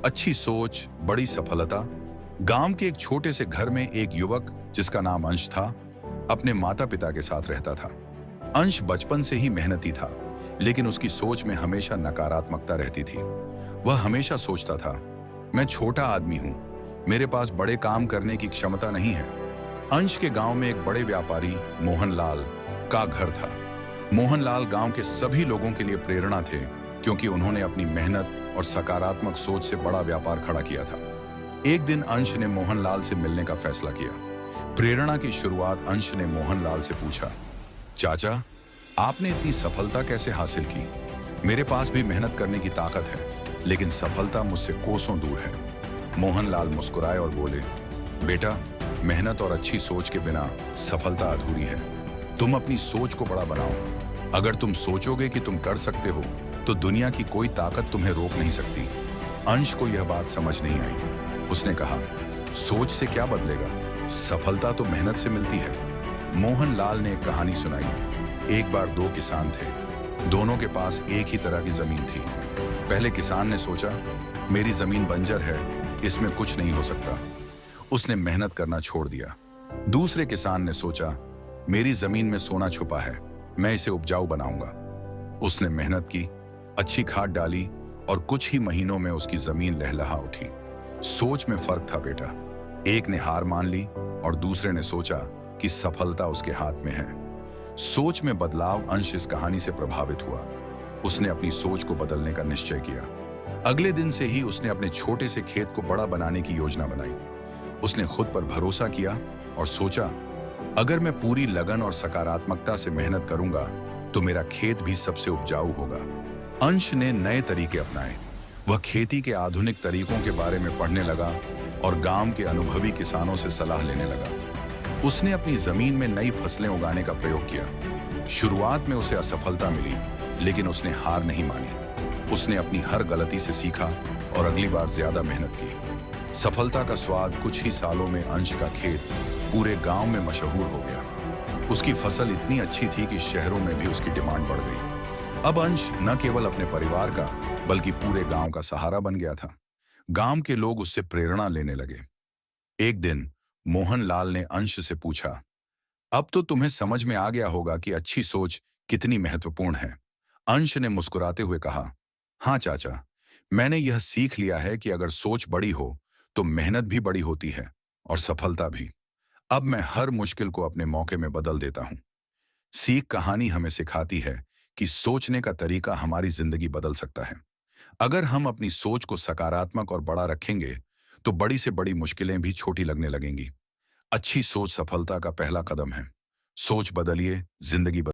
अच्छी सोच, बड़ी सफलता। गांव के एक छोटे से घर में एक युवक जिसका नाम अंश था, अपने माता पिता के साथ रहता था। अंश बचपन से ही मेहनती था, लेकिन उसकी सोच में हमेशा नकारात्मकता रहती थी। वह हमेशा सोचता था, मैं छोटा आदमी हूं, मेरे पास बड़े काम करने की क्षमता नहीं है। अंश के गांव में एक बड़े व्यापारी मोहनलाल का घर था। मोहनलाल गांव के सभी लोगों के लिए प्रेरणा थे, क्योंकि उन्होंने अपनी मेहनत और सकारात्मक सोच से बड़ा व्यापार खड़ा किया था। एक दिन अंश ने मोहनलाल से मिलने का फैसला किया। प्रेरणा की शुरुआत अंश ने मोहनलाल से पूछा, चाचा, आपने इतनी सफलता कैसे हासिल की? मेरे पास भी मेहनत करने की ताकत है, लेकिन सफलता मुझसे कोसों दूर है। मोहनलाल मुस्कुराए और बोले, बेटा, मेहनत और अच्छी सोच के बिना सफलता अधूरी है। तुम अपनी सोच को बड़ा बनाओ। अगर तुम सोचोगे कि तुम कर सकते हो, तो दुनिया की कोई ताकत तुम्हें रोक नहीं सकती। अंश को यह बात समझ नहीं आई। उसने कहा, सोच से क्या बदलेगा? सफलता तो मेहनत से मिलती है। मोहनलाल ने एक कहानी सुनाई। एक बार दो किसान थे। दोनों के पास एक ही तरह की जमीन थी। पहले किसान ने सोचा, मेरी जमीन बंजर है, इसमें कुछ नहीं हो सकता। उसने मेहनत करना छोड़ दिया। दूसरे किसान ने सोचा, मेरी जमीन में सोना छुपा है, मैं इसे उपजाऊ बनाऊंगा। उसने मेहनत की, अच्छी खाद डाली और कुछ ही महीनों में उसकी जमीन लहलहा उठी। सोच में फर्क था बेटा। एक ने हार मान ली और दूसरे ने सोचा कि सफलता उसके हाथ में है। सोच में बदलाव। अंश इस कहानी से प्रभावित हुआ। उसने अपनी सोच को बदलने का निश्चय किया। अगले दिन से ही उसने अपने छोटे से खेत को बड़ा बनाने की योजना बनाई। उसने खुद पर भरोसा किया और सोचा, अगर मैं पूरी लगन और सकारात्मकता से मेहनत करूंगा तो मेरा खेत भी सबसे उपजाऊ होगा। अंश ने नए तरीके अपनाए। वह खेती के आधुनिक तरीकों के बारे में पढ़ने लगा और गांव के अनुभवी किसानों से सलाह लेने लगा। उसने अपनी जमीन में नई फसलें उगाने का प्रयोग किया। शुरुआत में उसे असफलता मिली, लेकिन उसने हार नहीं मानी। उसने अपनी हर गलती से सीखा और अगली बार ज्यादा मेहनत की। सफलता का स्वाद कुछ ही सालों में अंश का खेत पूरे गांव में मशहूर हो गया। उसकी फसल इतनी अच्छी थी कि शहरों में भी उसकी डिमांड बढ़ गई। अब अंश न केवल अपने परिवार का, बल्कि पूरे गांव का सहारा बन गया था। गांव के लोग उससे प्रेरणा लेने लगे। एक दिन मोहनलाल ने अंश से पूछा, अब तो तुम्हें समझ में आ गया होगा कि अच्छी सोच कितनी महत्वपूर्ण है। अंश ने मुस्कुराते हुए कहा, हाँ चाचा, मैंने यह सीख लिया है कि अगर सोच बड़ी हो तो मेहनत भी बड़ी होती है और सफलता भी। अब मैं हर मुश्किल को अपने मौके में बदल देता हूं। सीख कहानी हमें सिखाती है कि सोचने का तरीका हमारी जिंदगी बदल सकता है। अगर हम अपनी सोच को सकारात्मक और बड़ा रखेंगे, तो बड़ी से बड़ी मुश्किलें भी छोटी लगने लगेंगी। अच्छी सोच सफलता का पहला कदम है। सोच बदलिए, जिंदगी